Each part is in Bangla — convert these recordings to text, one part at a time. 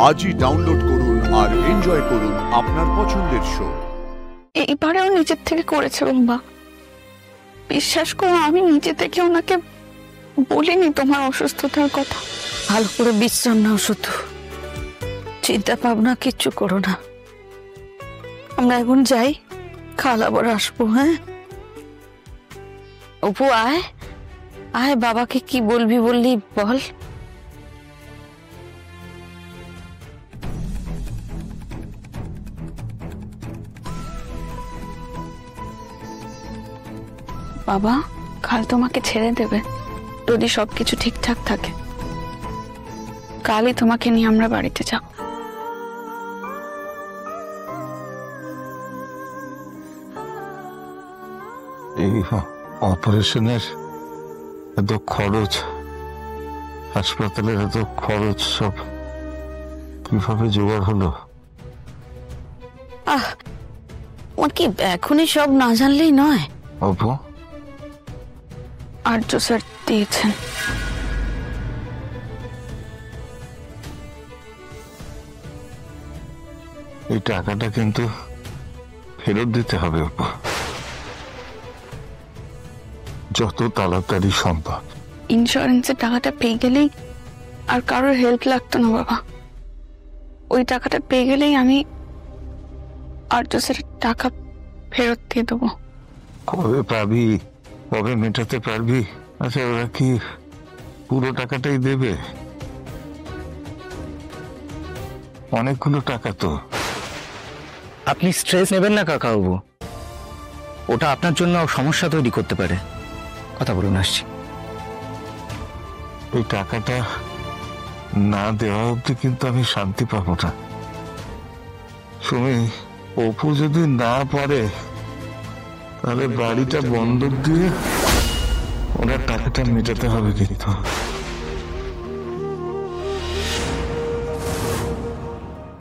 আজই ডাউনলোড করুন আর এনজয় করুন আপনার পছন্দের শো। এইবারেও নিজের থেকে করেছে বাবা, বিশ্বাস করো আমি নিজে থেকে ওনাকে বলিনি তোমার অসুস্থতার কথা। ভালো করে বিশ্রাম নাও, শুধু চিন্তা ভাবনা কিচ্ছু করো না। আমরা এখন যাই, কাল আবার আসবো। হ্যাঁ অপু, আয় আয়, বাবাকে কি বলবি বললি বল। বাবা কাল তোমাকে ছেড়ে দেবে যদি সবকিছু ঠিকঠাক থাকে। কালই তোমাকে নিয়ে আমরা বাড়িতে যাব। এই অপারেশনের এত খরচ, হাসপাতালের এত খরচ, সব কিভাবে জোগাড় হলো? ওর কি এখনই সব না জানলেই নয়? অপু, আর্য স্যার দিয়েছেন। এই টাকাটা কিন্তু ফেরত দিতে হবে অপু, যত তাড়াতাড়ি সম্ভব। ইন্স্যুরেন্সের টাকাটা পেয়ে গেলেই আর কারোর হেল্প লাগতো না বাবা। ওই টাকাটা পেয়ে গেলেই আমি আর্য স্যারের টাকা ফেরত দিয়ে দেবো। কবে পাবি? কবে মেটাতে পারবি? আচ্ছা, ওরা কি পুরো টাকাটাই দেবে? অনেকগুলো টাকা তো। আপনি স্ট্রেস নেবেন না কাকাবাবু, ওটা আপনার জন্য সমস্যা তৈরি করতে পারে। কথা বলুন, আসছি। এই টাকাটা না দেওয়া অব্দি কিন্তু আমি শান্তি পাবো না। সুমি, অপু যদি না পারে তাহলে বাড়িটা বন্ধক দিয়ে ওনার টাকাটা মেটাতে হবে। কিন্তু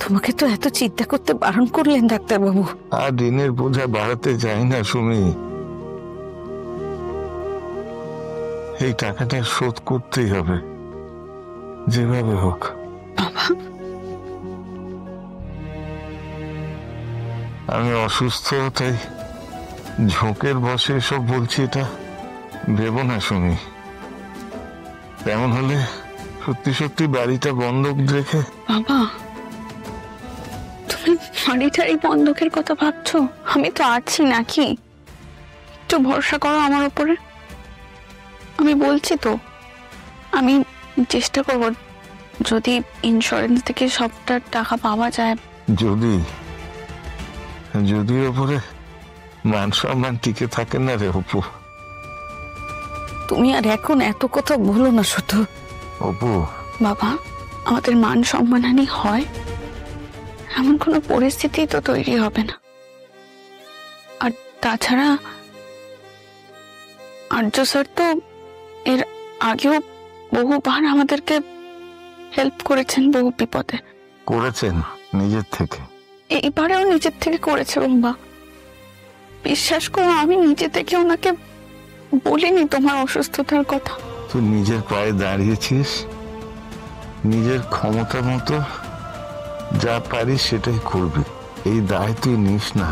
তোমাকে তো এত চিন্তা করতে বারণ করলেন ডাক্তারবাবু। আর ঋণের বোঝা বাড়াতে যাই না সুমি, এই টাকাটা শোধ করতেই হবে যেভাবে হোক। আমি অসুস্থ, তাই ঝোঁকের বসে সব বলছি, এটা ভেবো না সুমি। তেমন হলে সত্যি সত্যি বাড়িটা বন্ধক রেখে। বাবা তুমি বাড়িটার এই বন্ধকের কথা ভাবছো? আমি তো আছি নাকি, একটু ভরসা করো আমার উপরে। আমি বলছি তো, আমি চেষ্টা করব যদি ইন্স্যুরেন্স থেকে সবটা টাকা পাওয়া যায়। যদি ওপরে মান সম্মান টিকে থাকে না রে অপু। তুমি আর এখন এত কথা বলো না শুধু। অপু বাবা, আমাদের মান সম্মানহানি হয় এমন কোনো পরিস্থিতি তো তৈরি হবে না। আর তাছাড়া আর্য স্যার তো এর আগেও বহুবার আমাদেরকে হেল্প করেছেন, বহু বিপদে করেছেন নিজের থেকে। এইবারেও নিজের থেকে করেছে বাবা। বিশ্বাস করো আমি নিজে থেকে ওনাকে বলিনি তোমার অসুস্থতার কথা। তুই নিজের পায়ে দাঁড়িয়েছিস, নিজের ক্ষমতা মতো যা পারিস সেটাই করবি। এই দায় তুই নিস না।